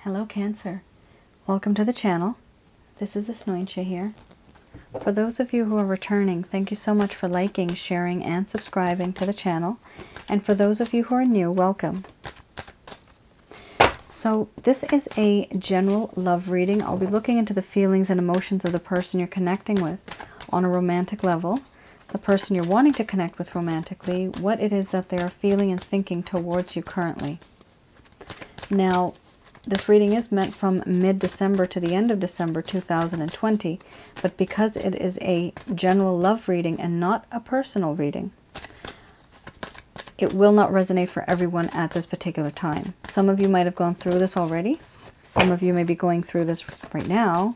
Hello Cancer, welcome to the channel. This is Asnointia here. For those of you who are returning, thank you so much for liking, sharing, and subscribing to the channel. And for those of you who are new, welcome. So this is a general love reading. I'll be looking into the feelings and emotions of the person you're connecting with on a romantic level, the person you're wanting to connect with romantically, what it is that they are feeling and thinking towards you currently. Now, this reading is meant from mid-December to the end of December 2020, but because it is a general love reading and not a personal reading, it will not resonate for everyone at this particular time. Some of you might have gone through this already. Some of you may be going through this right now.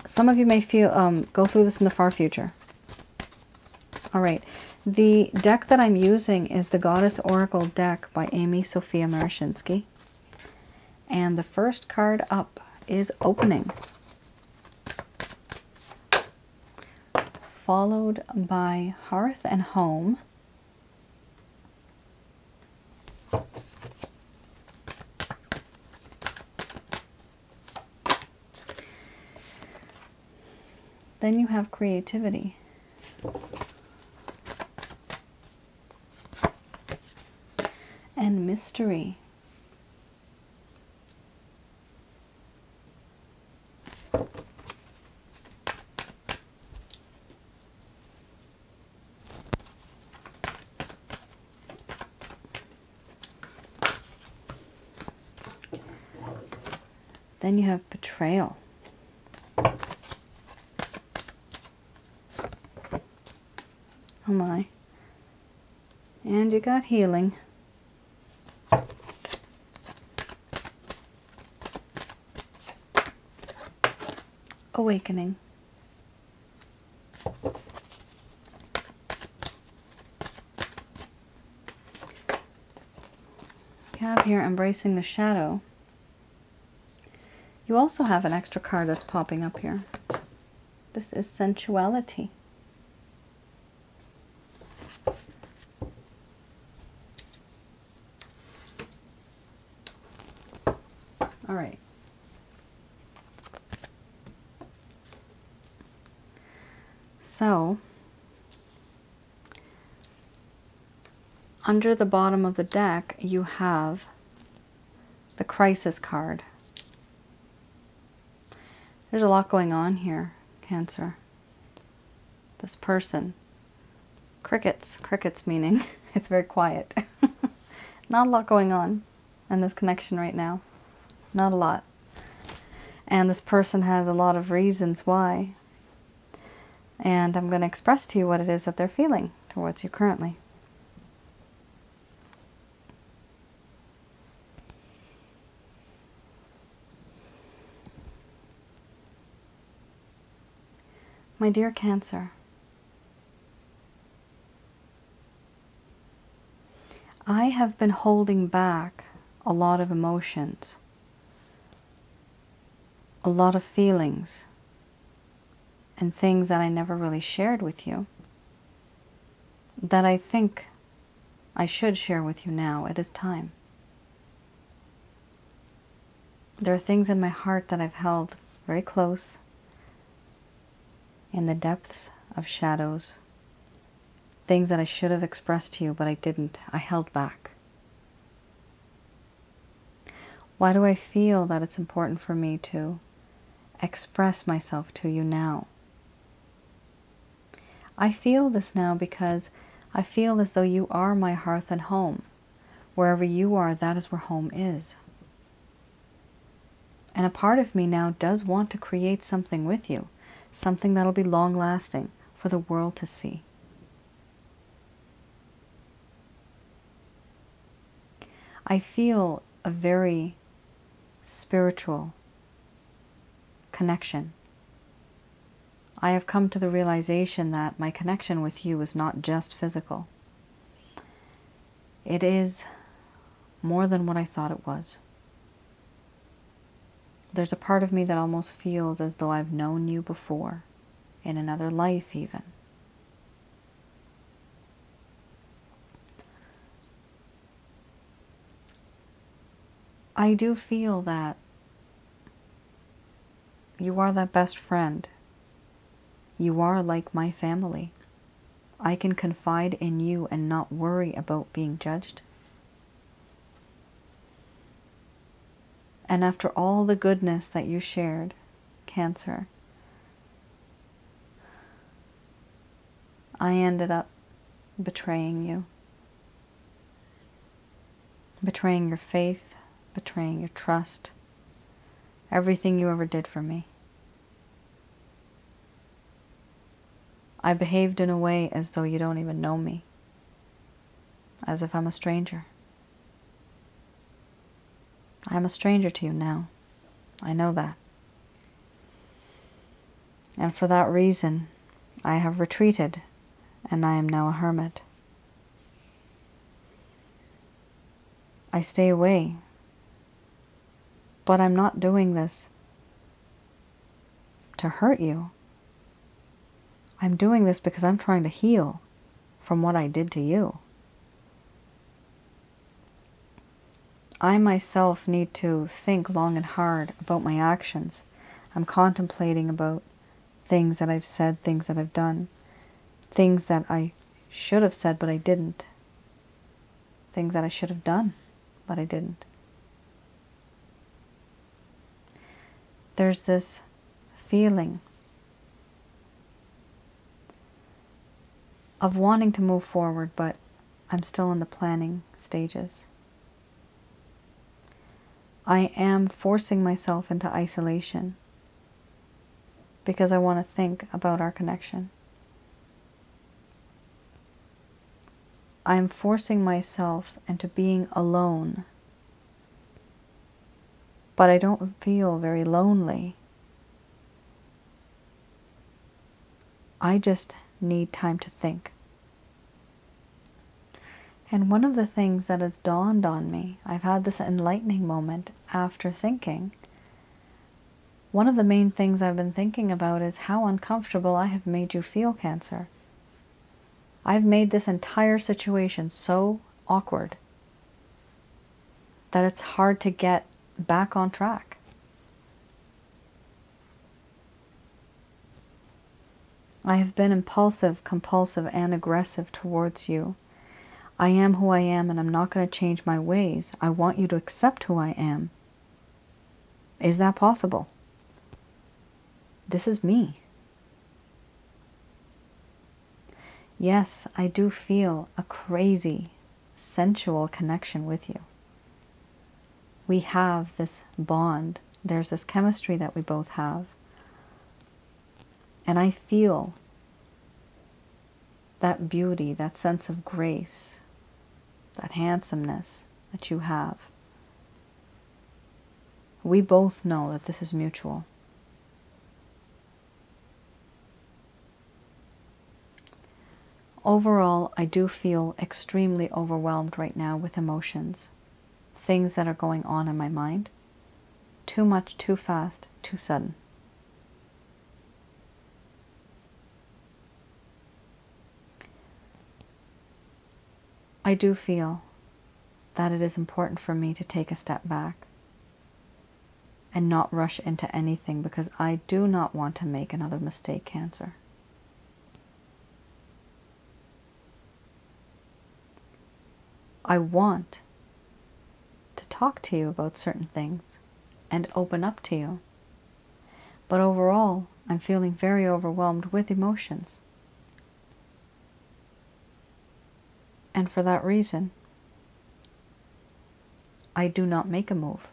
Some of you may go through this in the far future. All right. The deck that I'm using is the Goddess Oracle deck by Amy Sophia Marashinsky. And the first card up is Opening, followed by Hearth and Home, then you have Creativity, and Mystery. Then you have Betrayal. Oh my. And you got Healing. Awakening. You have here Embracing the Shadow. You also have an extra card that's popping up here. This is Sensuality. All right. So, under the bottom of the deck, you have the Crisis card. There's a lot going on here, Cancer. This person. Crickets. Crickets meaning it's very quiet. Not a lot going on in this connection right now. Not a lot. And this person has a lot of reasons why. And I'm going to express to you what it is that they're feeling towards you currently. My dear Cancer, I have been holding back a lot of emotions, a lot of feelings, and things that I never really shared with you, that I think I should share with you now. It is time. There are things in my heart that I've held very close, in the depths of shadows, things that I should have expressed to you, but I didn't. I held back. Why do I feel that it's important for me to express myself to you now? I feel this now because I feel as though you are my hearth and home. Wherever you are, that is where home is. And a part of me now does want to create something with you. Something that'll be long-lasting for the world to see. I feel a very spiritual connection. I have come to the realization that my connection with you is not just physical. It is more than what I thought it was. There's a part of me that almost feels as though I've known you before, in another life even. I do feel that you are that best friend. You are like my family. I can confide in you and not worry about being judged. And after all the goodness that you shared, Cancer, I ended up betraying you. Betraying your faith, betraying your trust, everything you ever did for me. I behaved in a way as though you don't even know me, as if I'm a stranger. I'm a stranger to you now. I know that. And for that reason, I have retreated, and I am now a hermit. I stay away, but I'm not doing this to hurt you. I'm doing this because I'm trying to heal from what I did to you. I myself need to think long and hard about my actions. I'm contemplating about things that I've said, things that I've done, things that I should have said but I didn't, things that I should have done but I didn't. There's this feeling of wanting to move forward, but I'm still in the planning stages. I am forcing myself into isolation because I want to think about our connection. I'm forcing myself into being alone, but I don't feel very lonely. I just need time to think. And one of the things that has dawned on me, I've had this enlightening moment after thinking. One of the main things I've been thinking about is how uncomfortable I have made you feel, Cancer. I've made this entire situation so awkward that it's hard to get back on track. I have been impulsive, compulsive, and aggressive towards you. I am who I am, and I'm not going to change my ways. I want you to accept who I am. Is that possible? This is me. Yes, I do feel a crazy, sensual connection with you. We have this bond. There's this chemistry that we both have. And I feel that beauty, that sense of grace, that handsomeness that you have. We both know that this is mutual. Overall, I do feel extremely overwhelmed right now with emotions. Things that are going on in my mind. Too much, too fast, too sudden. I do feel that it is important for me to take a step back and not rush into anything, because I do not want to make another mistake, Cancer. I want to talk to you about certain things and open up to you. But overall, I'm feeling very overwhelmed with emotions. And for that reason, I do not make a move.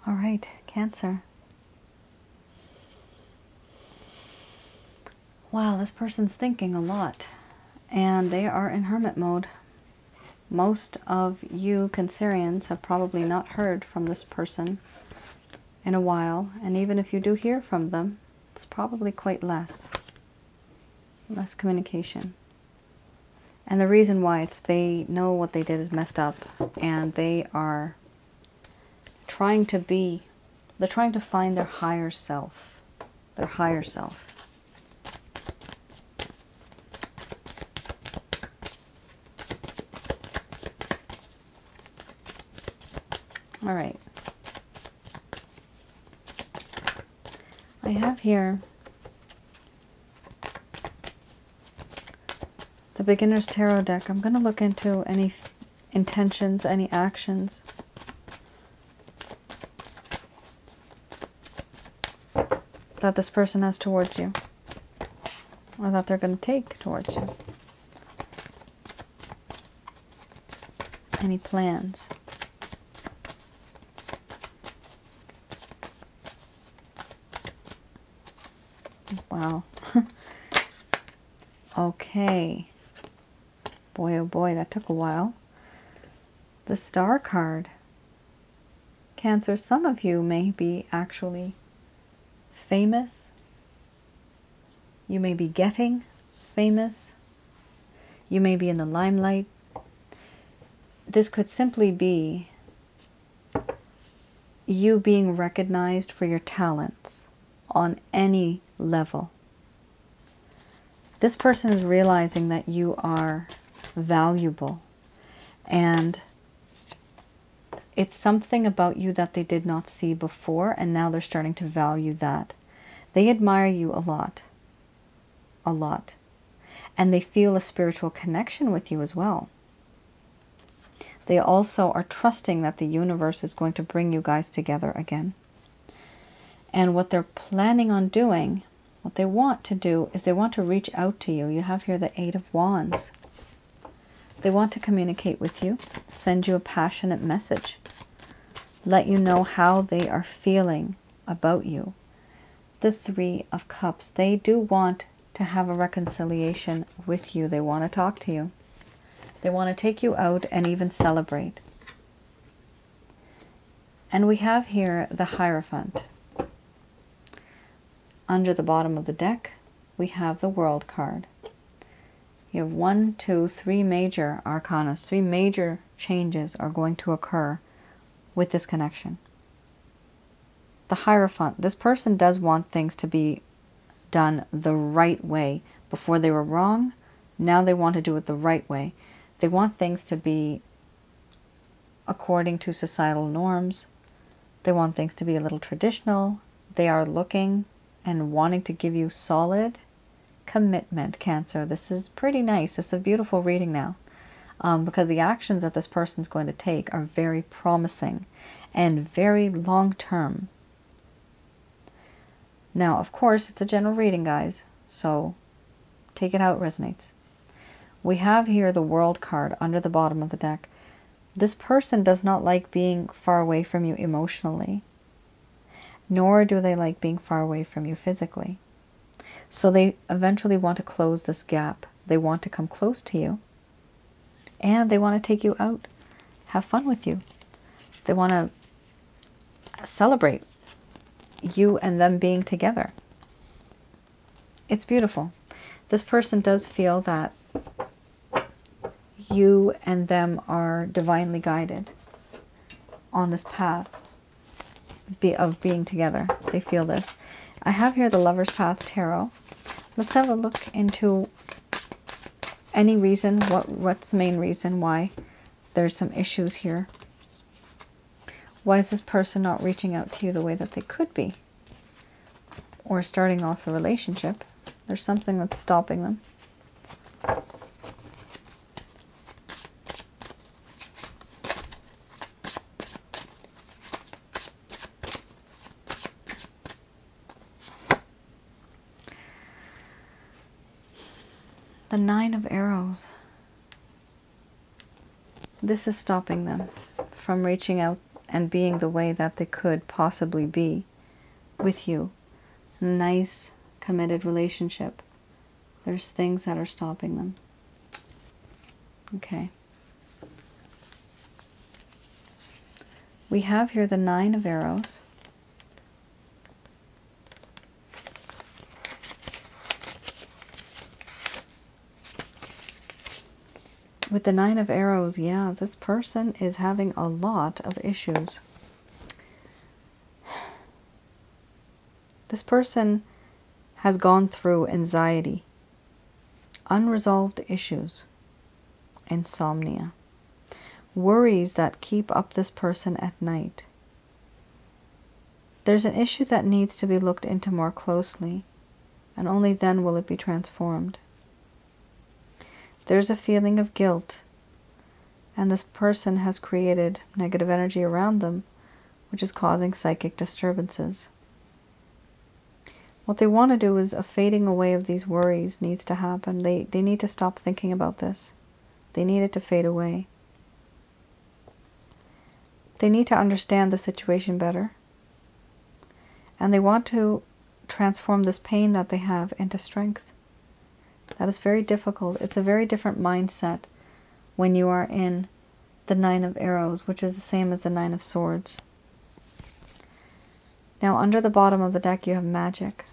All right, Cancer. Wow, this person's thinking a lot, and they are in hermit mode. Most of you Cancerians have probably not heard from this person in a while, and even if you do hear from them, it's probably quite less communication. And the reason why, it's they know what they did is messed up, and they are trying to be, they're trying to find their higher self. Their higher self. All right. I have here the Beginner's Tarot deck. I'm going to look into any intentions, any actions that this person has towards you, or that they're going to take towards you. Any plans. Wow. Okay. Boy, oh boy, that took a while. The Star card. Cancer, some of you may be actually famous. You may be getting famous. You may be in the limelight. This could simply be you being recognized for your talents on any level. This person is realizing that you are valuable, and it's something about you that they did not see before, and now they're starting to value that. They admire you a lot, and they feel a spiritual connection with you as well. They also are trusting that the universe is going to bring you guys together again. And what they're planning on doing, what they want to do, is they want to reach out to you. You have here the Eight of Wands. They want to communicate with you, send you a passionate message, let you know how they are feeling about you. The Three of Cups. They do want to have a reconciliation with you. They want to talk to you. They want to take you out and even celebrate. And we have here the Hierophant. Under the bottom of the deck, we have the World card. You have 1, 2, 3 major arcana. 3 major changes are going to occur with this connection. The Hierophant. This person does want things to be done the right way. Before they were wrong, now they want to do it the right way. They want things to be according to societal norms. They want things to be a little traditional. They are looking and wanting to give you solid commitment, Cancer. This is pretty nice. This is a beautiful reading now, because the actions that this person's going to take are very promising and very long-term. Now, of course, it's a general reading, guys, so take it how it resonates. We have here the World card under the bottom of the deck. This person does not like being far away from you emotionally, nor do they like being far away from you physically. So they eventually want to close this gap. They want to come close to you, and they want to take you out, have fun with you. They want to celebrate you and them being together. It's beautiful. This person does feel that you and them are divinely guided on this path of being together. They feel this. I have here the Lover's Path Tarot. Let's have a look into any reason, what's the main reason why there's some issues here. Why is this person not reaching out to you the way that they could be? Or starting off the relationship? There's something that's stopping them. The Nine of Arrows. This is stopping them from reaching out and being the way that they could possibly be with you. Nice, committed relationship. There's things that are stopping them. Okay. We have here the Nine of Arrows. With the Nine of Arrows, yeah, this person is having a lot of issues. This person has gone through anxiety, unresolved issues, insomnia, worries that keep up this person at night. There's an issue that needs to be looked into more closely, and only then will it be transformed. There's a feeling of guilt, and this person has created negative energy around them, which is causing psychic disturbances. What they want to do is a fading away of these worries needs to happen. They need to stop thinking about this. They need it to fade away. They need to understand the situation better. And they want to transform this pain that they have into strength. That is very difficult. It's a very different mindset when you are in the Nine of Arrows, which is the same as the Nine of Swords. Now, under the bottom of the deck, you have Magic.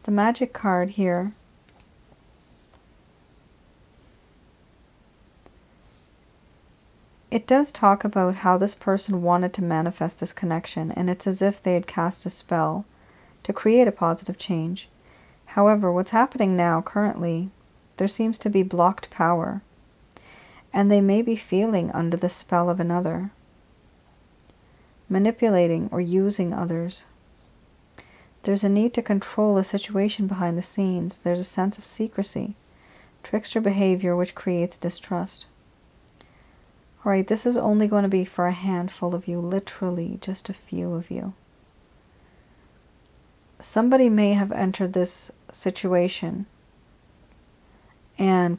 The Magic card here it does talk about how this person wanted to manifest this connection, and it's as if they had cast a spell to create a positive change. However, what's happening now, currently, there seems to be blocked power, and they may be feeling under the spell of another, manipulating or using others. There's a need to control a situation behind the scenes. There's a sense of secrecy, trickster behavior which creates distrust. Alright, this is only going to be for a handful of you, literally just a few of you. Somebody may have entered this situation and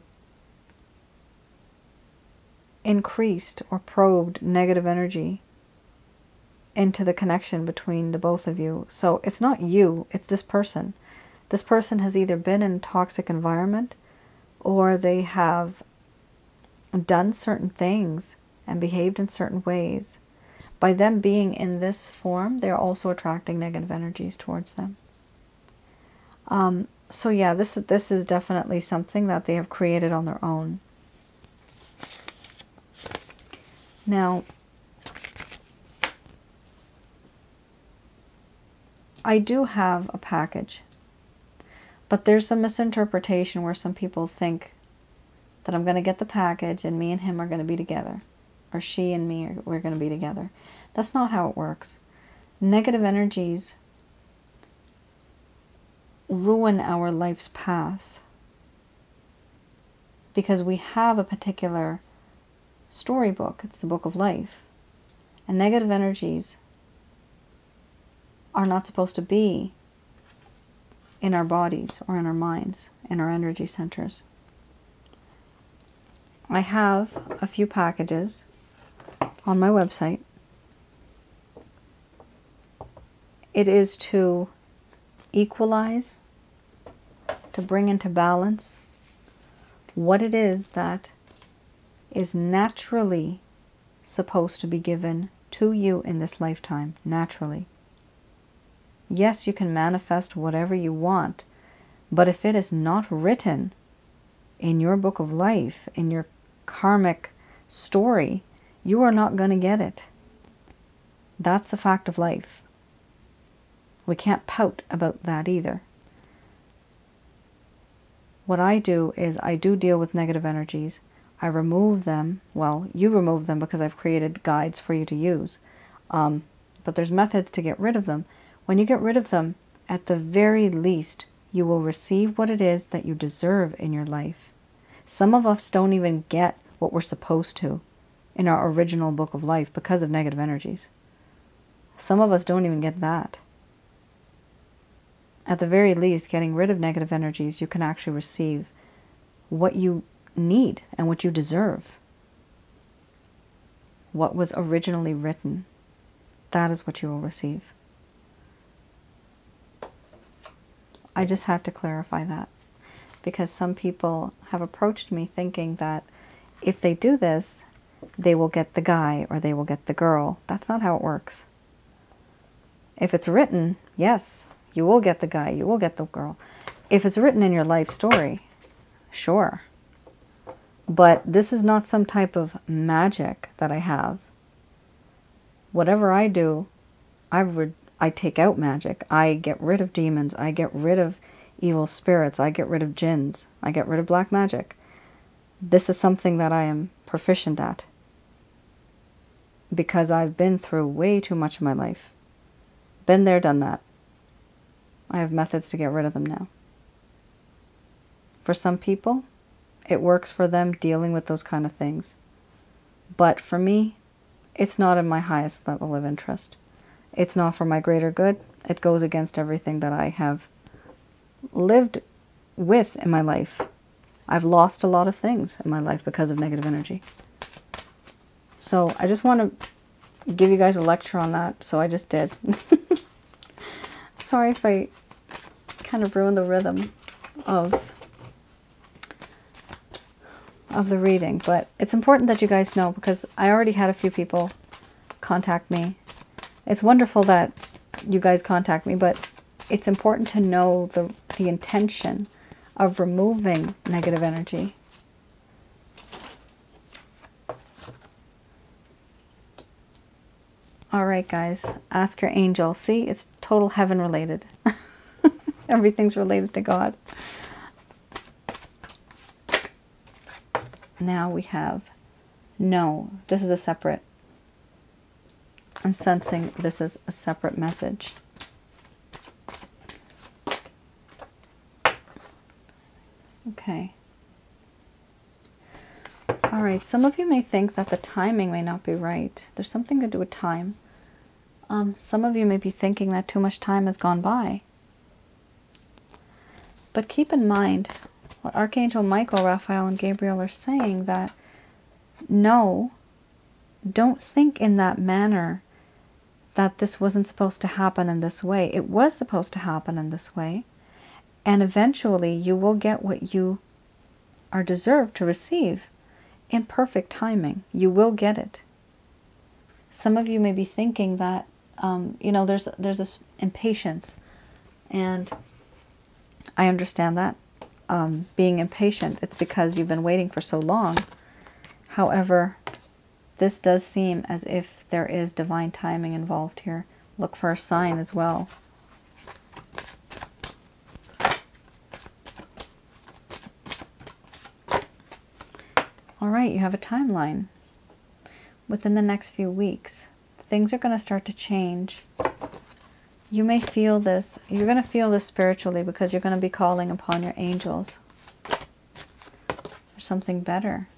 increased or probed negative energy into the connection between the both of you. So it's not you, it's this person. This person has either been in a toxic environment, or they have done certain things and behaved in certain ways. By them being in this form, they're also attracting negative energies towards them. So yeah, this is definitely something that they have created on their own. Now, I do have a package, but there's a misinterpretation where some people think that I'm going to get the package and me and him are going to be together, or she and me, we're going to be together. That's not how it works. Negative energies ruin our life's path because we have a particular storybook. It's the book of life. And negative energies are not supposed to be in our bodies or in our minds, in our energy centers. I have a few packages on my website. It is to equalize, to bring into balance what it is that is naturally supposed to be given to you in this lifetime, naturally. Yes, you can manifest whatever you want, but if it is not written in your book of life, in your karmic story, you are not going to get it. That's the fact of life. We can't pout about that either. What I do is I do deal with negative energies. I remove them. Well, you remove them because I've created guides for you to use. But there's methods to get rid of them. When you get rid of them, at the very least, you will receive what it is that you deserve in your life. Some of us don't even get what we're supposed to in our original book of life because of negative energies. Some of us don't even get that. At the very least, getting rid of negative energies, you can actually receive what you need and what you deserve. What was originally written, that is what you will receive. I just had to clarify that, because some people have approached me thinking that if they do this, they will get the guy or they will get the girl. That's not how it works. If it's written, yes, you will get the guy, you will get the girl. If it's written in your life story, Sure. But this is not some type of magic that I have. Whatever I do, I take out magic. I get rid of demons. I get rid of evil spirits. I get rid of jinns. I get rid of black magic. This is something that I am proficient at, because I've been through way too much in my life. Been there, done that. I have methods to get rid of them now. For some people, it works for them dealing with those kind of things. But for me, it's not in my highest level of interest. It's not for my greater good. It goes against everything that I have lived with in my life. I've lost a lot of things in my life because of negative energy. So I just want to give you guys a lecture on that. So I just did. Sorry if I kind of ruined the rhythm of the reading, but it's important that you guys know, because I already had a few people contact me. It's wonderful that you guys contact me, but it's important to know the intention of removing negative energy. All right, guys, ask your angel. See, it's total heaven related. Everything's related to God. Now we have no. This is a separate. I'm sensing this is a separate message. Okay. All right. Some of you may think that the timing may not be right. There's something to do with time. Some of you may be thinking that too much time has gone by. But keep in mind what Archangel Michael, Raphael, and Gabriel are saying, that no, don't think in that manner that this wasn't supposed to happen in this way. It was supposed to happen in this way. And eventually you will get what you are deserved to receive in perfect timing. You will get it. Some of you may be thinking that, you know, there's this impatience. And I understand that. Being impatient, it's because you've been waiting for so long. However, this does seem as if there is divine timing involved here. Look for a sign as well. All right, you have a timeline. Within the next few weeks, things are going to start to change. You may feel this. You're going to feel this spiritually, because you're going to be calling upon your angels for something better.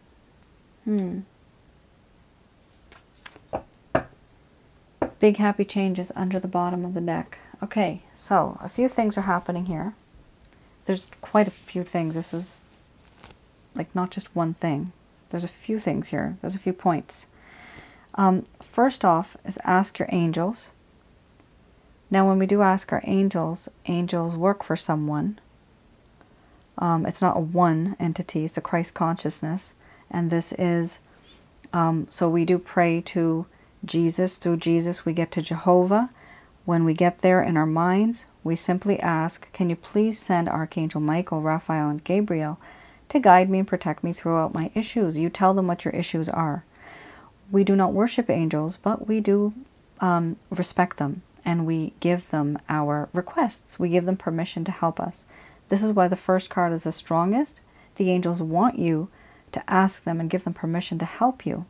Big happy changes under the bottom of the deck. Okay, so a few things are happening here. There's quite a few things. This is like not just one thing. There's a few things here. There's a few points. First off is ask your angels. Now, when we do ask our angels, angels work for someone. It's not a one entity, it's a Christ consciousness. And this is, so we do pray to Jesus. Through Jesus, we get to Jehovah. When we get there in our minds, we simply ask, can you please send Archangel Michael, Raphael, and Gabriel to guide me and protect me throughout my issues? You tell them what your issues are. We do not worship angels, but we do respect them. And we give them our requests. We give them permission to help us. This is why the first card is the strongest. The angels want you to ask them and give them permission to help you.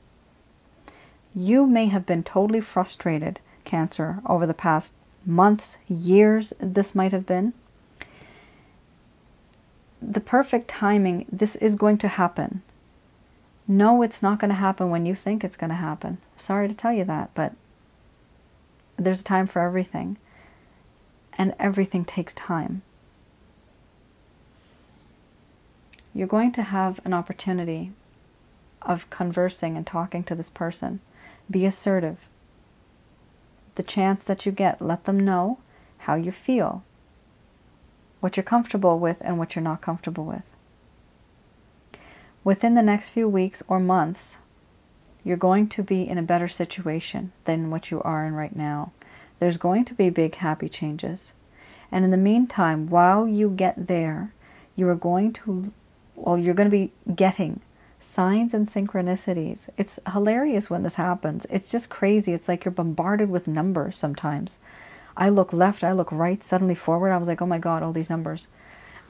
You may have been totally frustrated, Cancer, over the past months, years, this might have been. The perfect timing, this is going to happen. No, it's not going to happen when you think it's going to happen. Sorry to tell you that, but there's a time for everything, and everything takes time. You're going to have an opportunity of conversing and talking to this person. Be assertive. The chance that you get, let them know how you feel, what you're comfortable with and what you're not comfortable with. Within the next few weeks or months, you're going to be in a better situation than what you are in right now. There's going to be big happy changes. And in the meantime, while you get there, you are going to well, you're going to be getting signs and synchronicities. It's hilarious when this happens. It's just crazy. It's like you're bombarded with numbers sometimes. I look left, I look right, suddenly forward. I was like, oh my God, all these numbers.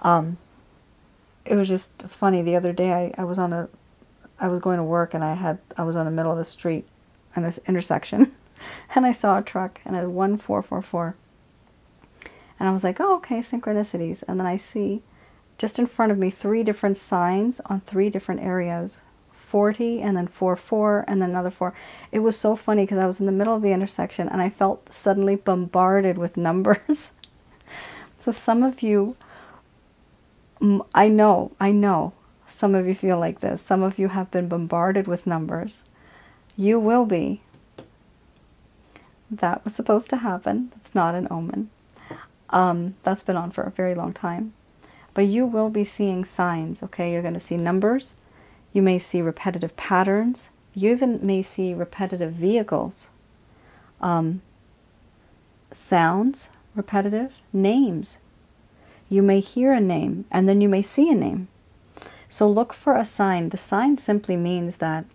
It was just funny. The other day I was going to work, and I was on the middle of the street in this intersection, and I saw a truck, and it had 1444. And I was like, oh, okay, synchronicities. And then I see just in front of me 3 different signs on 3 different areas. 40, and then 44, and then another 4. It was so funny because I was in the middle of the intersection, and I felt suddenly bombarded with numbers. So some of you, I know, some of you feel like this. Some of you have been bombarded with numbers. You will be. That was supposed to happen. It's not an omen. That's been on for a very long time. But you will be seeing signs, okay? You're going to see numbers. You may see repetitive patterns. You even may see repetitive vehicles. Sounds, repetitive. Names. You may hear a name, and then you may see a name. So look for a sign. The sign simply means that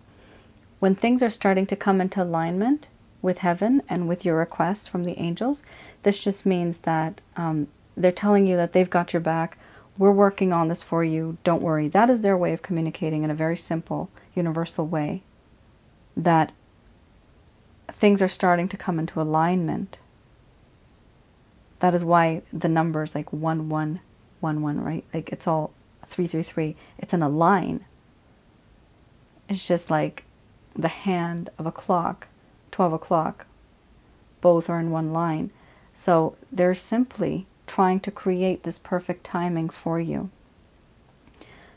when things are starting to come into alignment with heaven and with your requests from the angels, this just means that they're telling you that they've got your back. We're working on this for you. Don't worry. That is their way of communicating in a very simple, universal way, that things are starting to come into alignment. That is why the numbers like 1111, right? Like it's all 333. It's in a line. It's just like the hand of a clock, 12 o'clock. Both are in one line. So they're simply trying to create this perfect timing for you.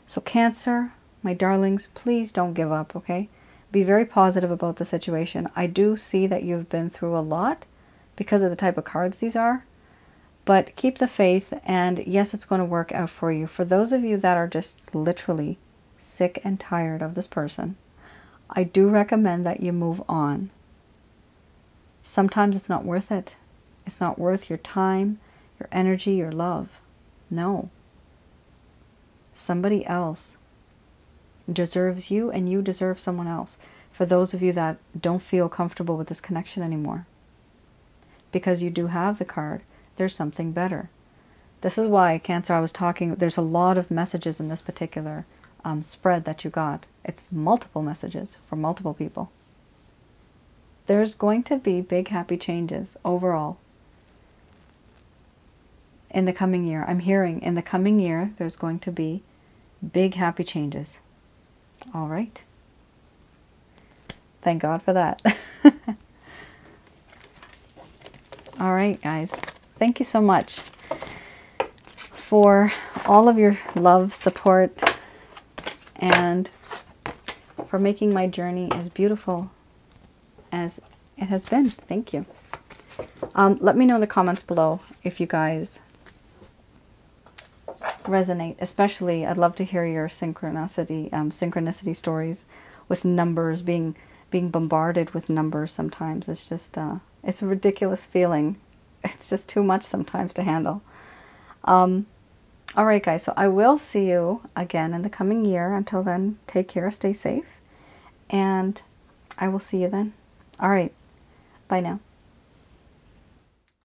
So Cancer, my darlings, please don't give up, okay? Be very positive about the situation. I do see that you've been through a lot because of the type of cards these are, but keep the faith, and yes, it's going to work out for you. For those of you that are just literally sick and tired of this person, I do recommend that you move on. Sometimes it's not worth it. It's not worth your time, your energy, your love. No. Somebody else deserves you, and you deserve someone else. For those of you that don't feel comfortable with this connection anymore, because you do have the card, there's something better. This is why, Cancer, I was talking, there's a lot of messages in this particular spread that you got. It's multiple messages from multiple people. There's going to be big happy changes overall in the coming year. I'm hearing in the coming year there's going to be big happy changes. All right. Thank God for that. All right, guys. Thank you so much for all of your love, support, and for making my journey as beautiful as it has been. Thank you. Let me know in the comments below if you guys resonate. Especially, I'd love to hear your synchronicity stories with numbers, being bombarded with numbers sometimes. It's just, it's a ridiculous feeling. It's just too much sometimes to handle. All right, guys, so I will see you again in the coming year. Until then, take care, stay safe, and I will see you then. All right, bye now.